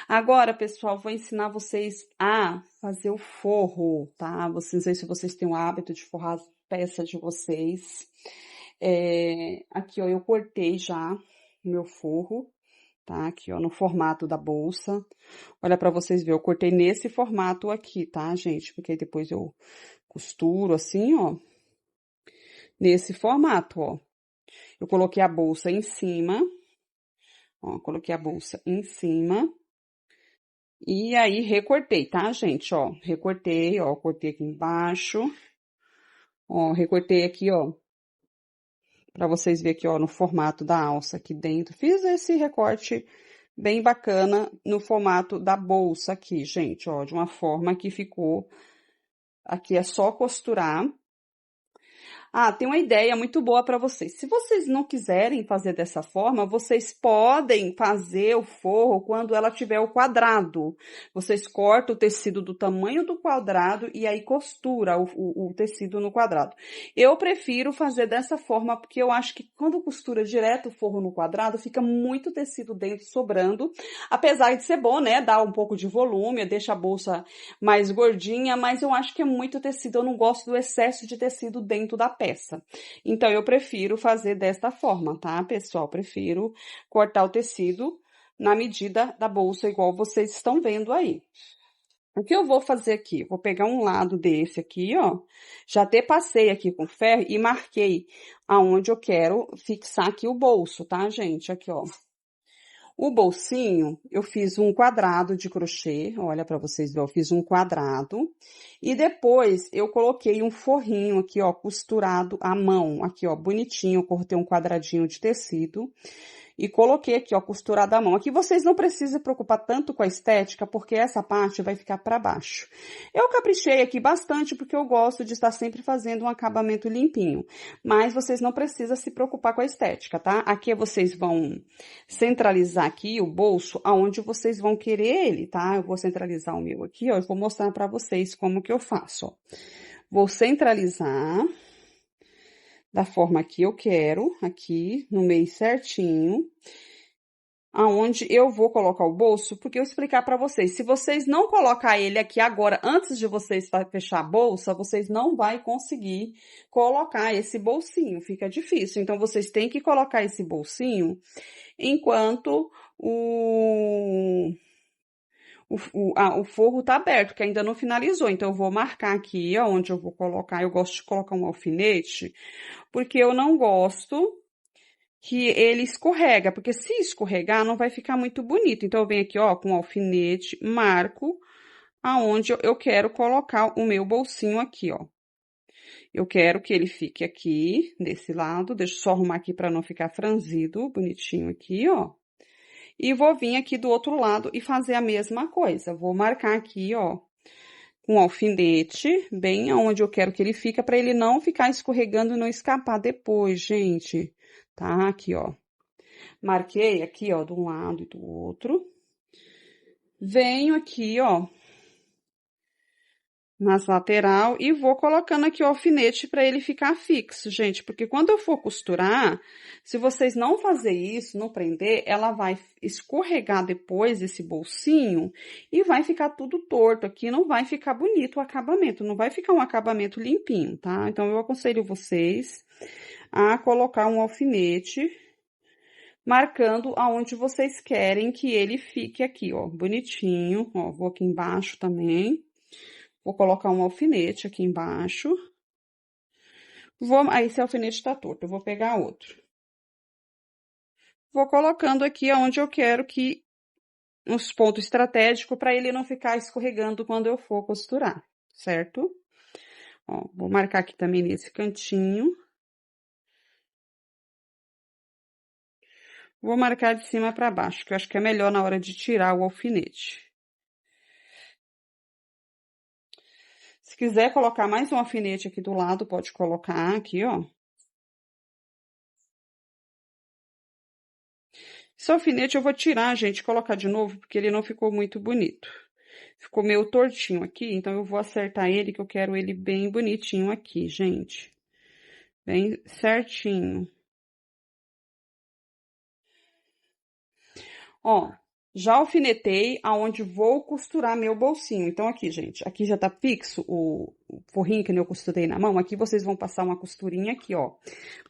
Agora, pessoal, vou ensinar vocês a fazer o forro, tá? Não sei se vocês têm o hábito de forrar as peças de vocês. Aqui, ó, eu cortei já o meu forro, tá? Aqui, ó, no formato da bolsa. Olha pra vocês verem, eu cortei nesse formato aqui, tá, gente? Porque aí depois eu costuro assim, ó. Nesse formato, ó. Eu coloquei a bolsa em cima. Ó, coloquei a bolsa em cima. E aí, recortei, tá, gente? Ó, recortei, ó, cortei aqui embaixo. Ó, recortei aqui, ó, pra vocês verem aqui, ó, no formato da alça aqui dentro. Fiz esse recorte bem bacana no formato da bolsa aqui, gente, ó, de uma forma que ficou... Aqui é só costurar. Ah, tem uma ideia muito boa para vocês. Se vocês não quiserem fazer dessa forma, vocês podem fazer o forro quando ela tiver o quadrado. Vocês cortam o tecido do tamanho do quadrado e aí costura o tecido no quadrado. Eu prefiro fazer dessa forma porque eu acho que quando costura direto o forro no quadrado, fica muito tecido dentro sobrando. Apesar de ser bom, né? Dá um pouco de volume, deixa a bolsa mais gordinha, mas eu acho que é muito tecido. Eu não gosto do excesso de tecido dentro da peça. Então, eu prefiro fazer desta forma, tá, pessoal? Prefiro cortar o tecido na medida da bolsa, igual vocês estão vendo aí. O que eu vou fazer aqui? Vou pegar um lado desse aqui, ó. Já até passei aqui com ferro e marquei aonde eu quero fixar aqui o bolso, tá, gente? Aqui, ó. O bolsinho, eu fiz um quadrado de crochê, olha para vocês verem, eu fiz um quadrado. E depois, eu coloquei um forrinho aqui, ó, costurado à mão, aqui, ó, bonitinho, eu cortei um quadradinho de tecido. E coloquei aqui, ó, costurado à mão. Aqui vocês não precisam se preocupar tanto com a estética, porque essa parte vai ficar para baixo. Eu caprichei aqui bastante, porque eu gosto de estar sempre fazendo um acabamento limpinho. Mas vocês não precisam se preocupar com a estética, tá? Aqui vocês vão centralizar aqui o bolso, aonde vocês vão querer ele, tá? Eu vou centralizar o meu aqui, ó, e vou mostrar para vocês como que eu faço, ó. Vou centralizar da forma que eu quero, aqui no meio certinho, aonde eu vou colocar o bolso, porque eu vou explicar para vocês, se vocês não colocar ele aqui agora, antes de vocês fechar a bolsa, vocês não vai conseguir colocar esse bolsinho, fica difícil. Então, vocês têm que colocar esse bolsinho enquanto o forro tá aberto, que ainda não finalizou. Então, eu vou marcar aqui, ó, onde eu vou colocar. Eu gosto de colocar um alfinete, porque eu não gosto que ele escorrega, porque se escorregar, não vai ficar muito bonito. Então, eu venho aqui, ó, com o alfinete, marco aonde eu quero colocar o meu bolsinho aqui, ó. Eu quero que ele fique aqui, desse lado. Deixa eu só arrumar aqui para não ficar franzido, bonitinho aqui, ó. E vou vir aqui do outro lado e fazer a mesma coisa. Vou marcar aqui, ó, com alfinete, bem aonde eu quero que ele fique, para ele não ficar escorregando e não escapar depois, gente. Tá? Aqui, ó. Marquei aqui, ó, de um lado e do outro. Venho aqui, ó, nas lateral e vou colocando aqui o alfinete para ele ficar fixo, gente. Porque quando eu for costurar, se vocês não fazer isso, não prender, ela vai escorregar depois esse bolsinho e vai ficar tudo torto aqui, não vai ficar bonito o acabamento, não vai ficar um acabamento limpinho, tá? Então, eu aconselho vocês a colocar um alfinete marcando aonde vocês querem que ele fique aqui, ó, bonitinho. Ó, vou aqui embaixo também. Vou colocar um alfinete aqui embaixo. Aí, esse alfinete tá torto, eu vou pegar outro. Vou colocando aqui aonde eu quero que... uns pontos estratégicos para ele não ficar escorregando quando eu for costurar, certo? Ó, vou marcar aqui também nesse cantinho. Vou marcar de cima para baixo, que eu acho que é melhor na hora de tirar o alfinete. Se quiser colocar mais um alfinete aqui do lado, pode colocar aqui, ó. Esse alfinete eu vou tirar, gente, colocar de novo, porque ele não ficou muito bonito. Ficou meio tortinho aqui, então eu vou acertar ele, que eu quero ele bem bonitinho aqui, gente. Bem certinho. Ó, Já alfinetei aonde vou costurar meu bolsinho. Então, aqui, gente, aqui já tá fixo o forrinho que eu costurei na mão. Aqui vocês vão passar uma costurinha aqui, ó,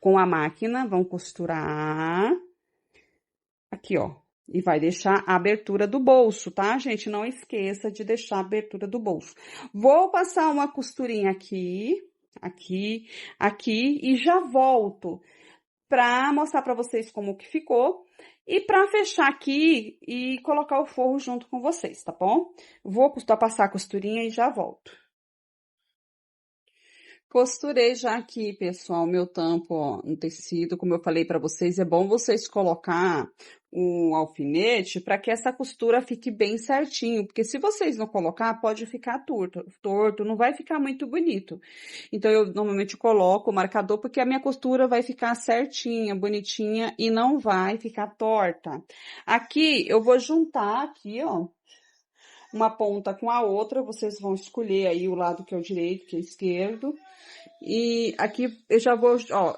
com a máquina, vão costurar aqui, ó. E vai deixar a abertura do bolso, tá, gente? Não esqueça de deixar a abertura do bolso. Vou passar uma costurinha aqui, aqui, aqui e já volto pra mostrar pra vocês como que ficou. E pra fechar aqui e colocar o forro junto com vocês, tá bom? Vou passar a costurinha e já volto. Costurei já aqui, pessoal, meu tampo, ó, no tecido, como eu falei pra vocês, é bom vocês colocar um alfinete para que essa costura fique bem certinho, porque se vocês não colocar, pode ficar torto, não vai ficar muito bonito. Então, eu normalmente coloco o marcador porque a minha costura vai ficar certinha, bonitinha e não vai ficar torta. Aqui, eu vou juntar aqui, ó, uma ponta com a outra, vocês vão escolher aí o lado que é o direito, que é o esquerdo. E aqui eu já vou, ó,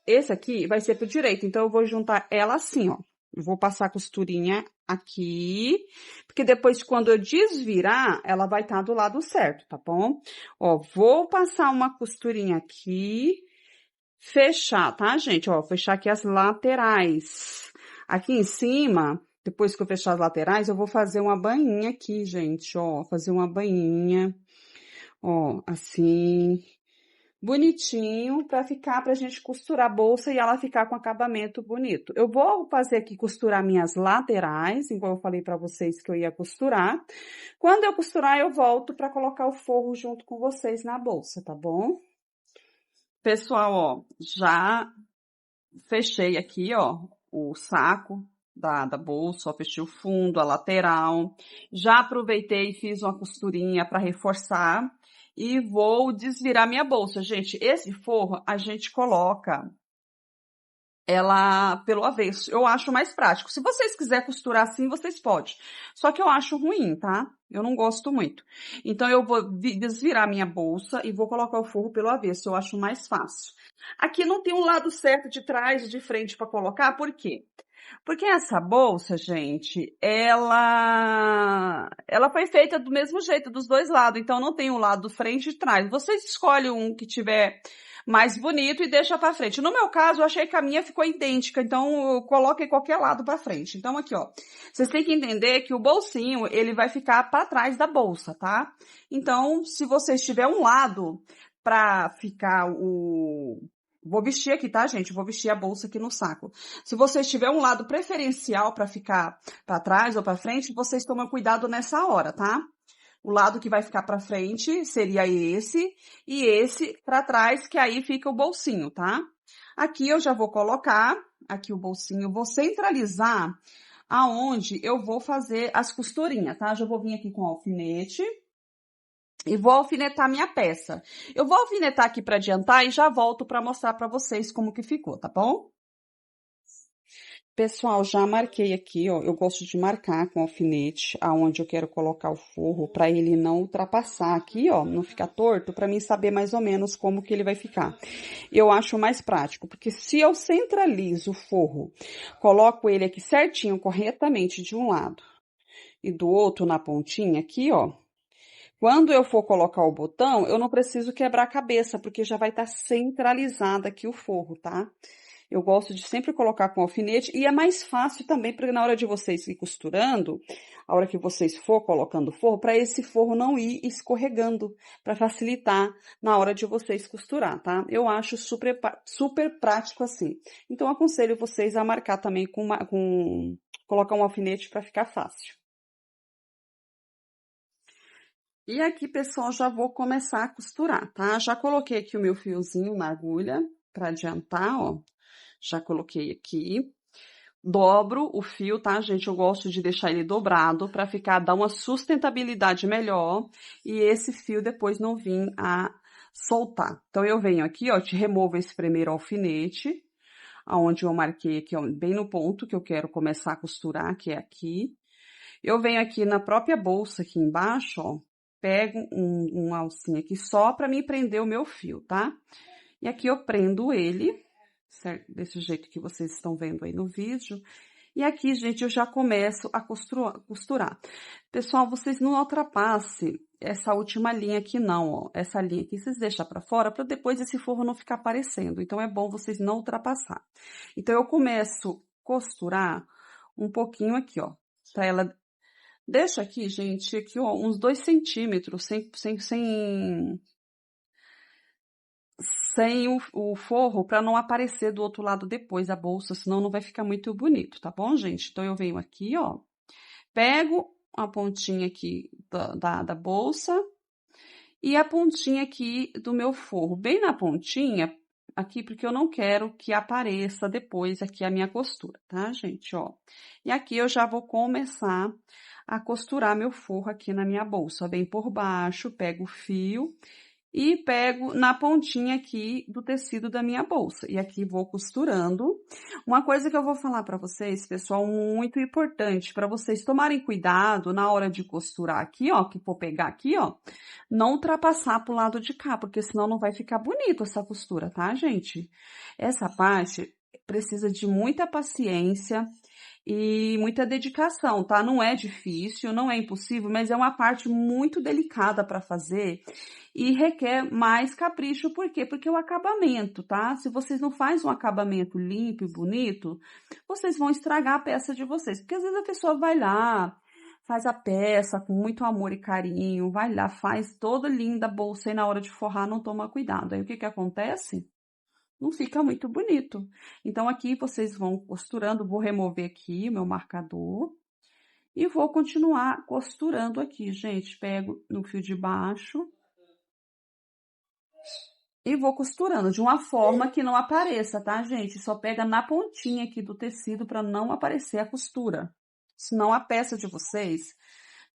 esse aqui vai ser pro direito, então eu vou juntar ela assim, ó. Eu vou passar a costurinha aqui, porque depois quando eu desvirar, ela vai estar do lado certo, tá bom? Ó, vou passar uma costurinha aqui, fechar, tá, gente? Ó, fechar aqui as laterais. Aqui em cima, depois que eu fechar as laterais, eu vou fazer uma bainha aqui, gente, ó, fazer uma bainha, ó, assim, bonitinho, pra gente costurar a bolsa e ela ficar com acabamento bonito. Eu vou fazer aqui costurar minhas laterais, igual eu falei pra vocês que eu ia costurar. Quando eu costurar, eu volto pra colocar o forro junto com vocês na bolsa, tá bom? Pessoal, ó, já fechei aqui, ó, o saco da bolsa, ó, fechei o fundo, a lateral. Já aproveitei e fiz uma costurinha para reforçar e vou desvirar minha bolsa. Gente, esse forro a gente coloca ela pelo avesso. Eu acho mais prático. Se vocês quiserem costurar assim, vocês podem. Só que eu acho ruim, tá? Eu não gosto muito. Então, eu vou desvirar minha bolsa e vou colocar o forro pelo avesso. Eu acho mais fácil. Aqui não tem um lado certo de trás e de frente para colocar. Por quê? Porque essa bolsa, gente, ela foi feita do mesmo jeito, dos dois lados. Então, não tem um lado frente e trás. Vocês escolhem um que tiver mais bonito e deixa para frente. No meu caso, eu achei que a minha ficou idêntica, então eu coloco em qualquer lado para frente. Então, aqui, ó, vocês têm que entender que o bolsinho, ele vai ficar para trás da bolsa, tá? Então, se vocês tiver um lado para ficar Vou vestir aqui, tá, gente? Vou vestir a bolsa aqui no saco. Se vocês tiver um lado preferencial para ficar para trás ou para frente, vocês tomam cuidado nessa hora, tá? O lado que vai ficar para frente seria esse, e esse para trás, que aí fica o bolsinho, tá? Aqui eu já vou colocar, aqui o bolsinho, vou centralizar aonde eu vou fazer as costurinhas, tá? Já vou vir aqui com o alfinete e vou alfinetar minha peça. Eu vou alfinetar aqui para adiantar e já volto para mostrar para vocês como que ficou, tá bom? Pessoal, já marquei aqui, ó, eu gosto de marcar com alfinete aonde eu quero colocar o forro para ele não ultrapassar aqui, ó, não ficar torto, para mim saber mais ou menos como que ele vai ficar. Eu acho mais prático, porque se eu centralizo o forro, coloco ele aqui certinho, corretamente de um lado e do outro na pontinha aqui, ó, quando eu for colocar o botão, eu não preciso quebrar a cabeça, porque já vai estar centralizado aqui o forro, tá? Eu gosto de sempre colocar com alfinete e é mais fácil também, porque na hora de vocês ir costurando, a hora que vocês for colocando forro, para esse forro não ir escorregando, para facilitar na hora de vocês costurar, tá? Eu acho super prático assim. Então, aconselho vocês a marcar também colocar um alfinete para ficar fácil. E aqui, pessoal, já vou começar a costurar, tá? Já coloquei aqui o meu fiozinho na agulha para adiantar, ó. Já coloquei aqui. Dobro o fio, tá, gente? Eu gosto de deixar ele dobrado para dar uma sustentabilidade melhor e esse fio depois não vir a soltar. Então, eu venho aqui, ó, te removo esse primeiro alfinete, aonde eu marquei aqui, ó, bem no ponto que eu quero começar a costurar, que é aqui. Eu venho aqui na própria bolsa aqui embaixo, ó, pego um alcinho aqui só para me prender o meu fio, tá? E aqui eu prendo ele, certo? Desse jeito que vocês estão vendo aí no vídeo. E aqui, gente, eu já começo a costurar. Pessoal, vocês não ultrapassem essa última linha aqui não, ó. Essa linha aqui vocês deixam para fora, para depois esse forro não ficar aparecendo. Então, é bom vocês não ultrapassar. Então, eu começo a costurar um pouquinho aqui, ó. Pra ela... Deixa aqui, gente, aqui, ó, uns 2 centímetros, sem o forro, para não aparecer do outro lado depois a bolsa, senão não vai ficar muito bonito, tá bom, gente? Então, eu venho aqui, ó, pego a pontinha aqui da bolsa e a pontinha aqui do meu forro, bem na pontinha aqui, porque eu não quero que apareça depois aqui a minha costura, tá, gente? Ó, e aqui eu já vou começar a costurar meu forro aqui na minha bolsa, bem por baixo, pego o fio e pego na pontinha aqui do tecido da minha bolsa. E aqui vou costurando. Uma coisa que eu vou falar para vocês, pessoal, muito importante, para vocês tomarem cuidado na hora de costurar aqui, ó, que for pegar aqui, ó, não ultrapassar pro lado de cá, porque senão não vai ficar bonito essa costura, tá, gente? Essa parte precisa de muita paciência e muita dedicação, tá? Não é difícil, não é impossível, mas é uma parte muito delicada para fazer e requer mais capricho. Por quê? Porque o acabamento, tá? Se vocês não fazem um acabamento limpo e bonito, vocês vão estragar a peça de vocês. Porque às vezes a pessoa vai lá, faz a peça com muito amor e carinho, vai lá, faz toda linda a bolsa e na hora de forrar não toma cuidado. Aí o que que acontece? Não fica muito bonito. Então, aqui vocês vão costurando, vou remover aqui o meu marcador e vou continuar costurando aqui, gente. Pego no fio de baixo e vou costurando de uma forma que não apareça, tá, gente? Só pega na pontinha aqui do tecido para não aparecer a costura. Senão a peça de vocês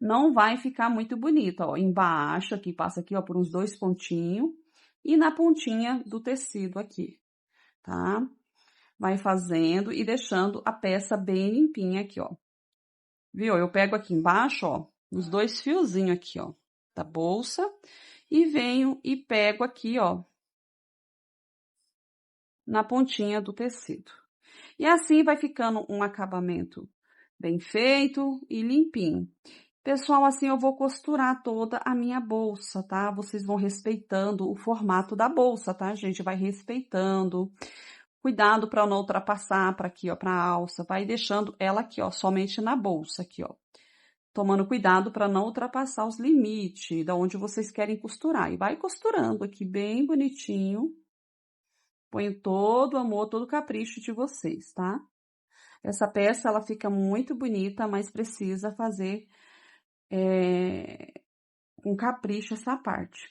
não vai ficar muito bonita, ó. Embaixo aqui, passa aqui, ó, por uns 2 pontinhos e na pontinha do tecido aqui, tá? Vai fazendo e deixando a peça bem limpinha aqui, ó. Viu? Eu pego aqui embaixo, ó, os 2 fiozinhos aqui, ó, da bolsa e venho e pego aqui, ó, na pontinha do tecido. E assim vai ficando um acabamento bem feito e limpinho. Pessoal, assim eu vou costurar toda a minha bolsa, tá? Vocês vão respeitando o formato da bolsa, tá, gente? Vai respeitando. Cuidado para não ultrapassar para aqui, ó, para a alça. Vai deixando ela aqui, ó, somente na bolsa aqui, ó. Tomando cuidado para não ultrapassar os limites da onde vocês querem costurar. E vai costurando aqui bem bonitinho. Ponho todo o amor, todo o capricho de vocês, tá? Essa peça, ela fica muito bonita, mas precisa fazer com capricho essa parte.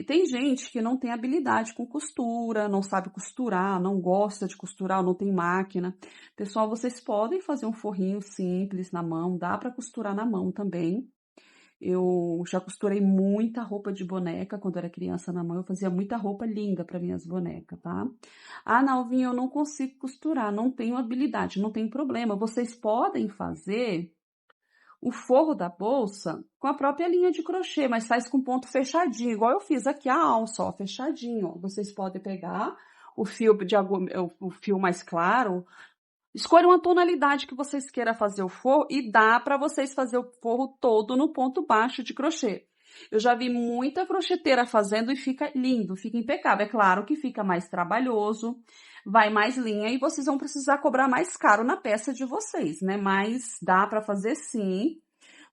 Tem gente que não tem habilidade com costura, não sabe costurar, não gosta de costurar, não tem máquina. Pessoal, vocês podem fazer um forrinho simples na mão, dá para costurar na mão também. Eu já costurei muita roupa de boneca quando era criança na mão, eu fazia muita roupa linda para minhas bonecas, tá? Ah, Nalvinha, eu não consigo costurar, não tenho habilidade, não tem problema. Vocês podem fazer o forro da bolsa com a própria linha de crochê, mas faz com ponto fechadinho, igual eu fiz aqui a alça, ó, fechadinho, ó. Vocês podem pegar o fio o fio mais claro, escolha uma tonalidade que vocês queiram fazer o forro e dá para vocês fazer o forro todo no ponto baixo de crochê. Eu já vi muita crocheteira fazendo e fica lindo, fica impecável. É claro que fica mais trabalhoso, vai mais linha e vocês vão precisar cobrar mais caro na peça de vocês, né? Mas dá para fazer sim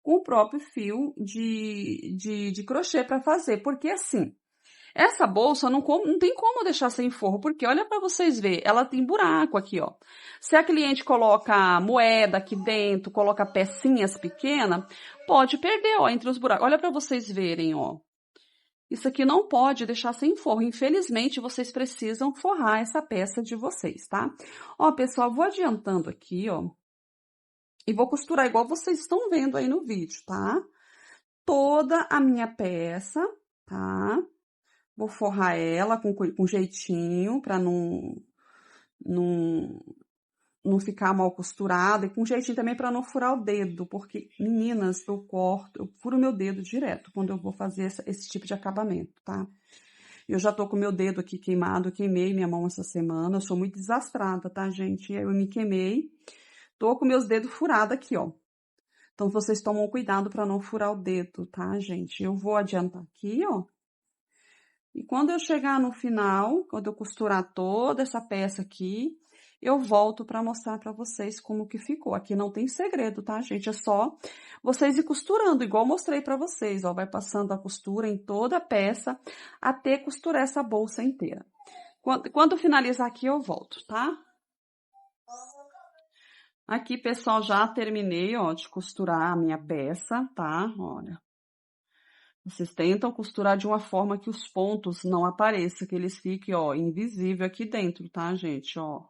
com o próprio fio de crochê para fazer. Porque assim, essa bolsa não tem como deixar sem forro, porque olha para vocês verem, ela tem buraco aqui, ó. Se a cliente coloca moeda aqui dentro, coloca pecinhas pequenas, pode perder, ó, entre os buracos. Olha para vocês verem, ó. Isso aqui não pode deixar sem forro. Infelizmente, vocês precisam forrar essa peça de vocês, tá? Ó, pessoal, vou adiantando aqui, ó. E vou costurar igual vocês estão vendo aí no vídeo, tá? Toda a minha peça, tá? Vou forrar ela com jeitinho, pra não ficar mal costurada. E com jeitinho também pra não furar o dedo, porque, meninas, eu furo meu dedo direto quando eu vou fazer esse tipo de acabamento, tá? Eu já tô com meu dedo aqui queimado, eu queimei minha mão essa semana. Eu sou muito desastrada, tá, gente? Eu me queimei Tô com meus dedos furados aqui, ó. Então, vocês tomam cuidado para não furar o dedo, tá, gente? Eu vou adiantar aqui, ó. E quando eu chegar no final, quando eu costurar toda essa peça aqui, eu volto para mostrar para vocês como que ficou. Aqui não tem segredo, tá, gente? É só vocês ir costurando, igual eu mostrei para vocês, ó. Vai passando a costura em toda a peça até costurar essa bolsa inteira. Quando finalizar aqui, eu volto, tá? Aqui, pessoal, já terminei, ó, de costurar a minha peça, tá? Olha. Vocês tentam costurar de uma forma que os pontos não apareçam, que eles fiquem, ó, invisível aqui dentro, tá, gente? Ó,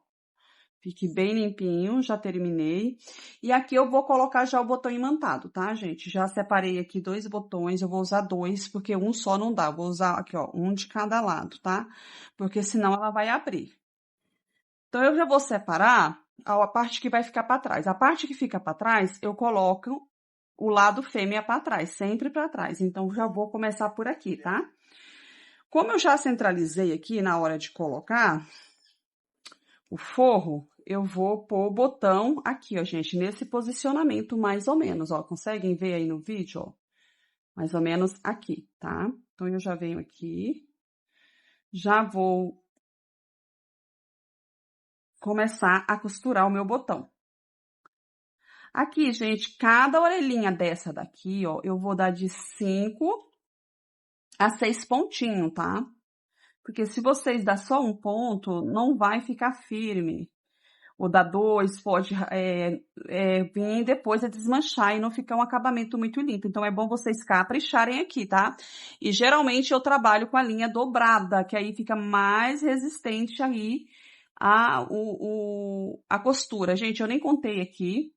fique bem limpinho, já terminei. E aqui eu vou colocar já o botão imantado, tá, gente? Já separei aqui 2 botões, eu vou usar 2, porque um só não dá. Eu vou usar aqui, ó, um de cada lado, tá? Porque senão ela vai abrir. Então, eu já vou separar a parte que vai ficar para trás. A parte que fica para trás, eu coloco o lado fêmea para trás, sempre para trás. Então, já vou começar por aqui, tá? Como eu já centralizei aqui na hora de colocar o forro, eu vou pôr o botão aqui, ó, gente, nesse posicionamento mais ou menos, ó. Conseguem ver aí no vídeo, ó? Mais ou menos aqui, tá? Então, eu já venho aqui, já vou começar a costurar o meu botão. Aqui, gente, cada orelhinha dessa daqui, ó, eu vou dar de 5 a 6 pontinhos, tá? Porque se vocês dar só um ponto, não vai ficar firme. Ou dar 2, pode vir depois a desmanchar e não ficar um acabamento muito limpo. Então, é bom vocês capricharem aqui, tá? E, geralmente, eu trabalho com a linha dobrada, que aí fica mais resistente aí a costura. Gente, eu nem contei aqui.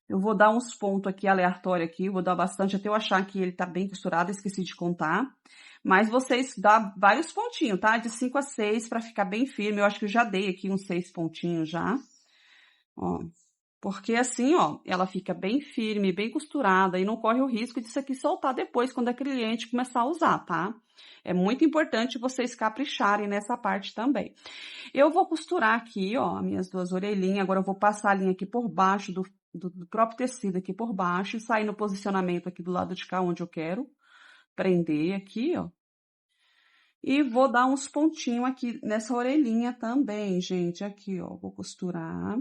Eu vou dar uns pontos aqui aleatório aqui, vou dar bastante até eu achar que ele tá bem costurado, esqueci de contar. Mas vocês dá vários pontinhos, tá? De 5 a 6 para ficar bem firme. Eu acho que eu já dei aqui uns 6 pontinhos já. Ó. Porque assim, ó, ela fica bem firme, bem costurada e não corre o risco disso aqui soltar depois quando a cliente começar a usar, tá? É muito importante vocês capricharem nessa parte também. Eu vou costurar aqui, ó, as minhas 2 orelhinhas. Agora eu vou passar a linha aqui por baixo do próprio tecido aqui por baixo e sair no posicionamento aqui do lado de cá, onde eu quero prender aqui, ó. E vou dar uns pontinhos aqui nessa orelhinha também, gente. Aqui, ó, vou costurar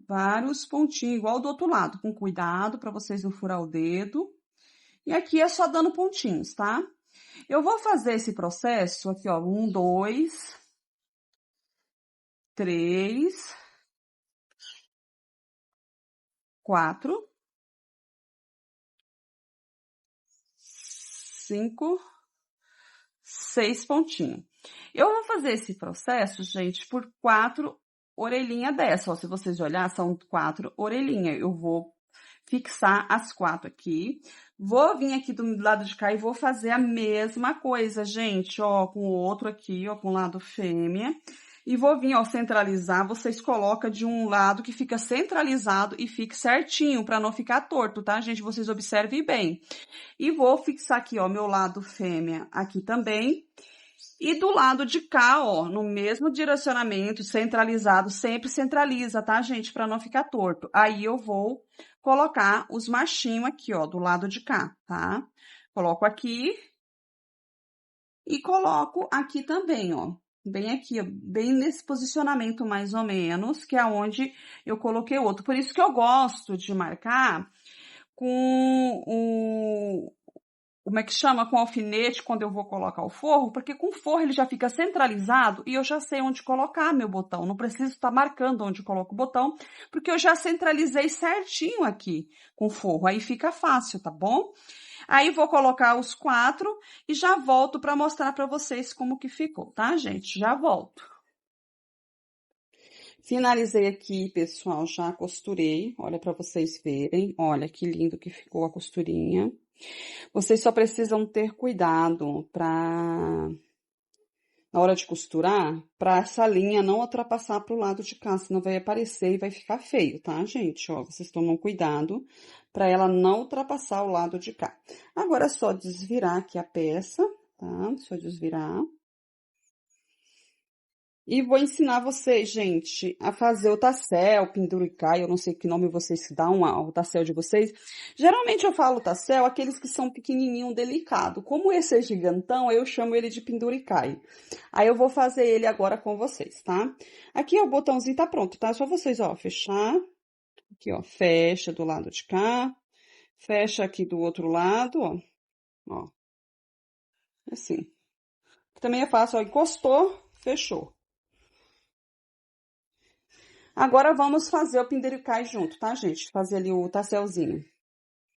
vários pontinhos, igual do outro lado, com cuidado para vocês não furar o dedo. E aqui é só dando pontinhos, tá? Eu vou fazer esse processo aqui, ó, 1, 2, 3, 4, 5, 6 pontinhos. Eu vou fazer esse processo, gente, por 4 orelhinhas dessa, ó. Se vocês olhar, são 4 orelhinhas. Eu vou fixar as 4 aqui. Vou vir aqui do lado de cá e vou fazer a mesma coisa, gente, ó, com o outro aqui, ó, com o lado fêmea. E vou vir, ó, centralizar. Vocês colocam de um lado que fica centralizado e fique certinho, para não ficar torto, tá, gente? Vocês observem bem. E vou fixar aqui, ó, meu lado fêmea aqui também. E do lado de cá, ó, no mesmo direcionamento, centralizado, sempre centraliza, tá, gente? Para não ficar torto. Aí, eu vou colocar os machinhos aqui, ó, do lado de cá, tá? Coloco aqui e coloco aqui também, ó. Bem aqui, ó, bem nesse posicionamento mais ou menos, que é onde eu coloquei o outro. Por isso que eu gosto de marcar com o... Como é que chama? Com alfinete, quando eu vou colocar o forro, porque com o forro ele já fica centralizado e eu já sei onde colocar meu botão. Não preciso estar marcando onde coloco o botão, porque eu já centralizei certinho aqui com o forro. Aí fica fácil, tá bom? Aí vou colocar os 4 e já volto para mostrar para vocês como que ficou, tá, gente? Já volto. Finalizei aqui, pessoal, já costurei. Olha para vocês verem. Olha que lindo que ficou a costurinha. Vocês só precisam ter cuidado na hora de costurar, para essa linha não ultrapassar para o lado de cá, senão vai aparecer e vai ficar feio, tá, gente? Ó, vocês tomam cuidado para ela não ultrapassar o lado de cá. Agora é só desvirar aqui a peça, tá? Só desvirar. E vou ensinar vocês, gente, a fazer o tassel, penduricai, eu não sei que nome vocês dão ao tassel de vocês. Geralmente eu falo tassel, aqueles que são pequenininho, delicado. Como esse é gigantão, eu chamo ele de penduricai. Aí eu vou fazer ele agora com vocês, tá? Aqui, ó, o botãozinho tá pronto, tá? É só vocês, ó, fechar. Aqui, ó, fecha do lado de cá. Fecha aqui do outro lado, ó. Ó, assim. Também é fácil, ó, encostou, fechou. Agora vamos fazer o penduricai junto, tá, gente? Fazer ali o tasselzinho.